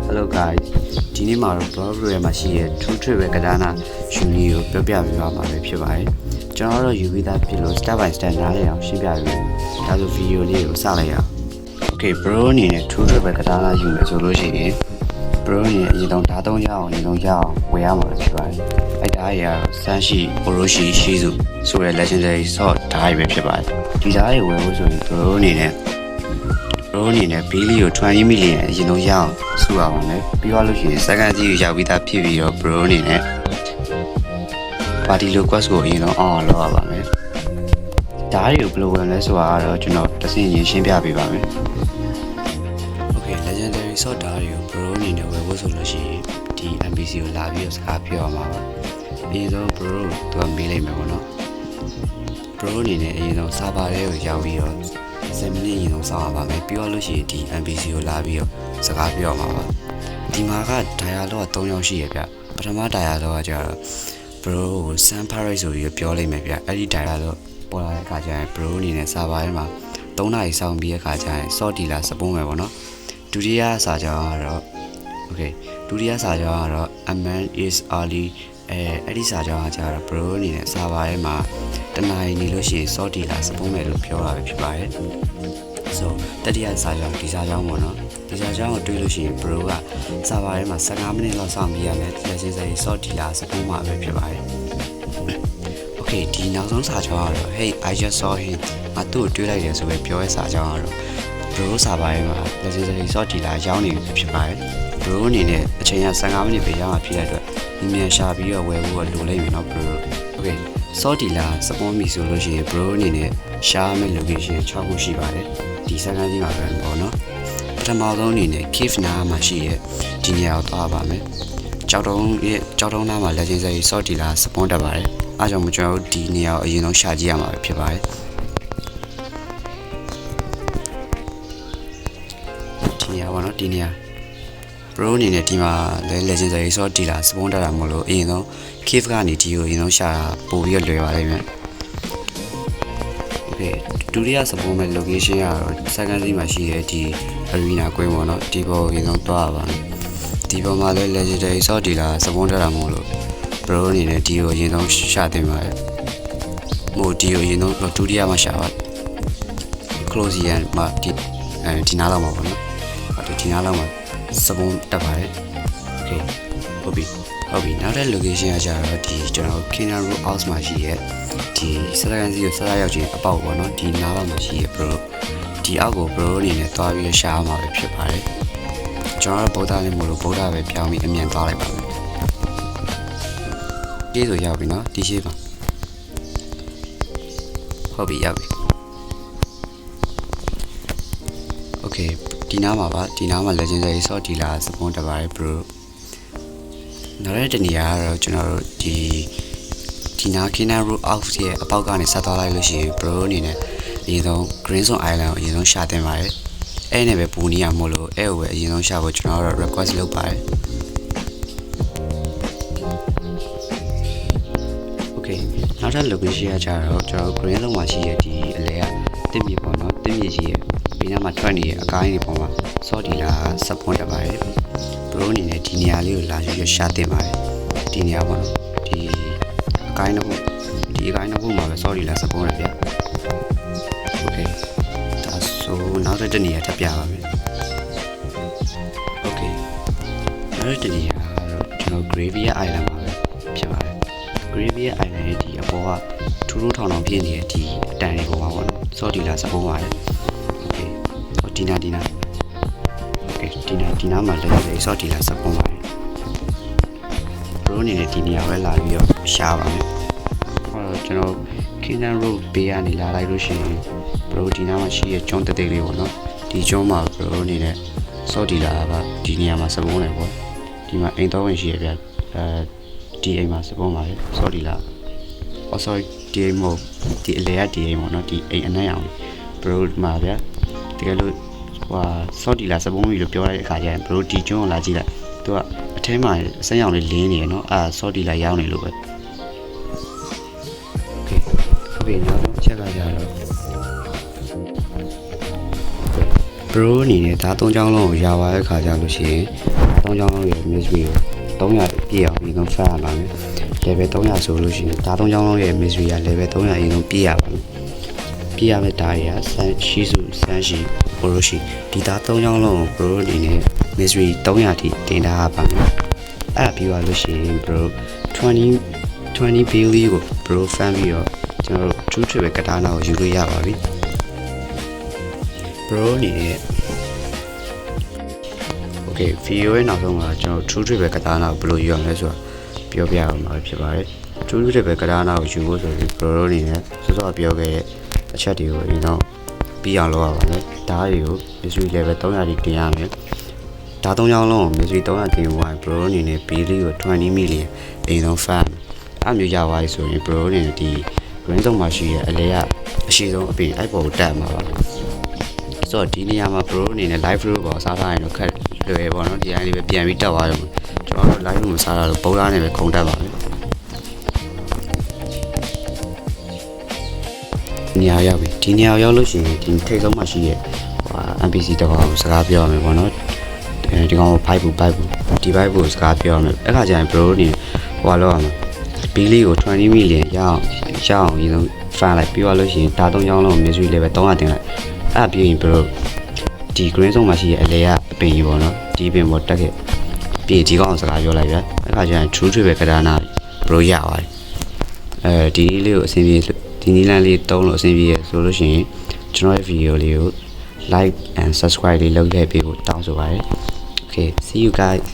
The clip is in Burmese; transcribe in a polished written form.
Hello guys ဒီနေ့မှာတော့ Bro ရဲ့မှာရှိတဲ့ True Trip ရဲ့ကဒါနာရှင်လေးကိုပြောပြပေးပါမှာပဲဖြစ်ပါတယ်ကျွန်တော်တို့ယူပြီးသားဖြစ်လို့ step by step နားလည်အောင်ရှင်းပြပေးမယ်ဒါဆိုဗီဒီယိုလေးကိုစလိုက်ရအောင် Okay Bro အနေနဲ့ True Trip ရဲ့ကဒါနာယူမယ်ဆိုလို့ရှိရင် Bro အနေနဲ့အရင်ဆုံးဓာတ်သုံးချအောင်အရင်ဆုံးရအောင်ဝယ်ရမှာဖြစ်ပါတယ်အဲ့ဒါရဆန်းရှိ Orochi ရှိစုဆိုတဲ့ legendary sword ဓာတ်ရပဲဖြစ်ပါတယ်ဒီဓာတ်ရဝယ်ဖို့ဆိုရင် Bro အနေနဲ့ဘီလီကို20 million အရင်ဆုံးရအောင်စုရအောင်လေပြီးတော့လို့ရှိရင် second ကြီးကိုရောက်ပြီးသားဖြစ်ပြီးတော့ Bro အနေနဲ့ party quest ကိုအရင်ဆုံး on လုပ်ရပါမယ်ဒါတွေကိုဘယ်လိုဝင်လဲဆိုတာကတော့ကျွန်တော်တစ်ဆင့်ချင်းရှင်းပြပေးပါမယ် Okay legendary sword ဓာတ်တွေကို Bro အနေနဲ့ဝယ်ဖို့ဆိုလို့ရှိရင်ဒီ NPC ကိုလာပြီးတော့စကားပြောရမှာပါအရင်ဆုံး Bro သူကမေးလိုက်မယ်ပေါ့နော် Bro အနေနဲ့အရင်ဆုံး server တွေကိုရောက်ပြီးတော့7 မိနစ်ရင်တော့စောင့်ရပါမယ်ပြီးတော့လို့ရှိရင်ဒီ NPC ကိုလာပြီးတော့စကားပြောမှာပါဒီမှာက dialogue က3ယောက်ရှိရဗျပထမ dialogue ကကျတော့ bro ကို Sun Parade ဆိုပြီးပြောလိုက်မယ်ဗျအဲ့ဒီ dialogue ပေါ်လာတဲ့အခါကျရင် bro အနေနဲ့ server ထဲမှာ3နာရီစောင့်ပြီးတဲ့အခါကျရင် short dealer စပုံးမယ်ပေါ့နော်ဒုတိယစာကြောင်းကတော့ okay ဒုတိယစာကြောင်းကတော့ a man is early အဲ့ဒီစာကြောင်းကကျတော့ bro အနေနဲ့ server ထဲမှာတနာရီနေလို့ရှိရင် short dealer စပုံးမယ်လို့ပြောတာပဲဖြစ်ပါတယ်so တတိယစာကြောင်းဒီစာကြောင်းပေါ့နော်ဒီစာကြောင်းကိုတွေးလို့ရှိရင် bro က server ထဲမှာ15မိနစ်လောက်စောင့်ပြီးရမယ်လက်ချင်းစိ short dealer စပုံးမှာပဲဖြစ်ပါတယ် okay ဒီနောက်ဆုံးစာကြောင်းကတော့ hey I just saw him ငါသူ့ကိုတွေးလိုက်တယ်ဆိုပဲပြောရဲစာကြောင်းကတော့ bro server ထဲမှာလက်ချင်းစိ short dealer ရောက်နေပြီဖြစ်ပါတယ် bro အနေနဲ့အချိန်က15မိနစ်ပဲရမှာဖြစ်တဲ့အတွက်မြန်ရှာပြီးတော့ဝယ်ဖို့လိုလိမ့်မယ်နော် bro okay short dealer စပုံးပြီဆိုလို့ရှိရင် bro အနေနဲ့ရှားမယ့် location 6ခုရှိပါတယ်ဒီစကန်ကြီးမှာပဲပေါ့နော်ပထမဆုံးအနေနဲ့ cave နားမှာရှိရဲ့ဒီနေရာကိုသွားပါမယ်ကြောက်တုံးနားမှာလက်ချင်းစိ short dealer စပွန်တက်ပါတယ်အားကြောင့်ကျွန်တော်တို့ဒီနေရာကိုအရင်ဆုံးရှာကြည့်ရမှာပဲဖြစ်ပါတယ်ဒီနေရာပေါ့နော်ဒီနေရာ bro အနေနဲ့ဒီမှာလက်ချင်းစိ short dealer စပွန်တက်တာမဟုတ်လို့အရင်ဆုံး cave ကနေဒီကိုအရင်ဆုံးရှာပို့ပြီးလွယ်ပါလိမ့်မယ်ဒုတိယစပုံးမဲ့ location ကတော့ second စီးမှာရှိတဲ့ဒီ arena ကွင်းပေါ့နော်ဒီပေါ်ကိုအရင်ဆုံးသွားပါမယ်ဒီပေါ်မှာလည်း legendary sword dealer စပုံးတက်တာမဟုတ်လို့ bro အနေနဲ့ဒီကိုအရင်ဆုံးရှာတင်ပါတယ်မို့ဒီကိုအရင်ဆုံးဒုတိယမှာရှာပါ close ရန်မှာဒီနားလောက်မှာပေါ့နော်ဒီနားလောက်မှာစပုံးတက်ပါတယ် okay ဟုတ်ပြီနောက်တဲ့ location ကကျတော့ဒီကျွန်တော် Kingdom Road House မှာရှိရဲ့ဒီစရကန်စီကိုဆက်ရောက်ခြင်းအပေါက်ပေါ့နော်ဒီနားလောက်မှာရှိရဲ့ bro ဒီအောက်ကို bro အနေနဲ့သွားပြီးရှာမှာပဲဖြစ်ပါတယ်ကျွန်တော်ဗုဒ္ဓနဲ့မို့လို့ဗုဒ္ဓပဲပြောင်းပြီးအမြန်သွားလိုက်ပါမယ်ဒီဆိုရောက်ပြီနော်ဒီရှိပါဟုတ်ပြီရောက်ပြီ okay ဒီနားမှာပါဒီနားမှာ legendary sword dealer စပွန်တက်ပါတယ် broနောက်တဲ့နေရာကတော့ကျွန်တော်တို့ဒီနာ Kingdom Road House ရဲ့အပေါက်ကနေဆက်သွားလိုက်လို့ရှိရင် bro အနေနဲ့အရင်ဆုံး Green Zone Island ကိုအရင်ဆုံးရှာတင်ပါတယ်အဲ့နဲ့ပဲပူနေရမို့လို့အဲ့ကိုပဲအရင်ဆုံးရှာဖို့ကျွန်တော်တို့ request လုပ်ပါတယ် okay နောက်ထပ် location ကကျတော့ကျွန်တော် Green Zone မှာရှိတဲ့ဒီအလဲကတစ်မြေပေါ့နော်တစ်မြေကြီးရဲ့ဘေးနားမှာထွက်နေတဲ့အကိုင်းတွေပေါ်မှာ sword dealer စပွန်တက်ပါတယ် bro အနေနဲ့ဒီနေရာလေးကိုလာပြီးရှာတင်ပါတယ်ဒီနေရာပေါ့နော်ဒီအကိုင်းတစ်ခုမှာပဲ sorry လားစပွန်ရပြ okay ဒါဆိုနောက်တဲ့နေရာထပ်ပြပါမယ် okay နောက်တဲ့နေရာကတော့ကျွန်တော် Graveyard Island မှာပဲဖြစ်ပါတယ် Graveyard Island ရဲ့ဒီအပေါ်ကထူးထူးထောင်ထောင်ဖြစ်နေတဲ့ဒီအတန်တွေပေါ်မှာပေါ့နော် sorry လားစပွန်ပါတယ် okay ဒီနာ okay ဒီနာမှာလည်း sorry လားစပွန်ပါတယ် bro အနေနဲ့ဒီနေရာပဲလာပြီးတော့ရှာပါမယ်ကျွန်တော် Kingdom Road ဘေးကနေလာလိုက်လို့ရှိရင် bro ဒီနားမှာရှိတဲ့ကျွန်းတသိလေးပေါ့နော်ဒီကျွန်းမှာ bro အနေနဲ့ sword dealer ကဒီနေရာမှာစပုံးနေပေါ့ဒီမှာအိမ်တော်ဝင်ရှိရဗျဒီအိမ်မှာစပုံးပါတယ် sword dealer sorry ဒီအိမ်မို့ဒီအလဲရဒီအိမ်ပေါ့နော်ဒီအိမ်အနက်အောင် bro မှာဗျတကယ်လို့sword dealer စပုံးပြီလို့ပြောလိုက်တဲ့အခါကျရင် bro ဒီကျွန်းကိုလာကြည့်လိုက်သူကအထဲမှာအစမ်းရောင်လေးလင်းနေရနော်sword dealer ရောက်နေလို့ပဲနောက်ချက်ကကြတော့ Pro အနေနဲ့ဒါ3ချောင်းလုံးကိုရပါတဲ့ခါကျလို့ရှိရင်3ချောင်းလုံးရဲ့ mystery ကို300ပြည့်အောင်ဒီကောင်ဖတ်ရပါမယ် level 300ဆိုလို့ရှိရင်ဒါ3ချောင်းလုံးရဲ့ mystery က level 300အရင်ဆုံးပြည့်ရပါမယ်ပြည့်ရမယ့်ဒါတွေကဆန်းရှိစုဆန်းရှိ Pro ရှိဒီဒါ3ချောင်းလုံးကို Pro အနေနဲ့ mystery 300ထိတင်ထားရပါမယ်အဲ့ဒါပြီးသွားလို့ရှိရင် Pro 20 Billy ကို Pro fan ပြီးတော့ကျွန်တော်တို့ True Trip ရဲ့ကတားနာကိုယူလို့ရပါပြီ Pro အနေနဲ့ Okay video ရဲ့နောက်ဆုံးမှာကျွန်တော် True Trip ရဲ့ကတားနာကိုဘယ်လိုယူရမလဲဆိုတာပြောပြအောင်မှာဖြစ်ပါတယ် True Trip ရဲ့ကတားနာကိုယူဖို့ဆိုရင် Pro အနေနဲ့စောစောပြောခဲ့တဲ့အချက်တွေကိုအရင်တော့ပြီးအောင်လုပ်ရပါမယ်ဒါတွေကို mystery level 300တိတင်ရမယ်ဒါ3ချောင်းလုံးကို mystery 300တင်ဝိုင်း Pro အနေနဲ့ Billy ကို20 million အရင်ဆုံး fan အဲ့မျိုးရပါပြီဆိုရင် Pro အနေနဲ့ဒီ green zone မှာရှိတဲ့အလဲကအရှိဆုံးအပြင်အဲ့ပေါ်ကိုတက်မှာပါဆိုတော့ဒီနေရာမှာ Pro အနေနဲ့ live room ပေါ်စားထားရင်တော့ခက်လွယ်ပေါ့နော်ဒီအိုင်းလေးပဲပြန်ပြီးတက်သွားရုံကျွန်တော်တို့ live room ကိုစားတာတော့ပုံသားနဲ့ပဲခုံတက်ပါမယ်နေရာရောက်ပြီဒီနေရာရောက်လို့ရှိရင်ဒီထိတ်ဆုံးမှာရှိရဲ့NPC တစ်ကောင်စကားပြောရမယ်ပေါ့နော်ဒီကောင်ကို 5 ဘူးဒီ 5 ဘူးစကားပြောရမယ်အဲ့ခါကျရင် Pro အနေနဲ့ဟိုလောက်ရမှာ Billy ကို20 million ရအောင်အရင်ဆုံး fan လိုက်ပြီးသွားလို့ရှိရင်ဒါ3ချောင်းလုံး mystery level 300တင်လိုက်အဲ့ပြီးရင် Pro ဒီ green zone မှာရှိရဲ့အလဲကအပင်ကြီးပေါ့နော်ဒီပင်ပေါ်တက်ခဲ့ပြီးဒီကောင်စကားပြောလိုက်ဗျအဲ့ခါကျရင် True Trip ပဲကတားနာ Pro ရပါတယ်ဒီလေးကိုအဆင်ပြေဒီနီလန်လေးတုံးလို့အဆင်ပြေရဆိုလို့ရှိရင်ကျွန်တော်ရဲ့ video လေးကို like and subscribe လေးလုပ်ခဲ့ပေးဖို့တောင်းဆိုပါတယ် Okay see you guys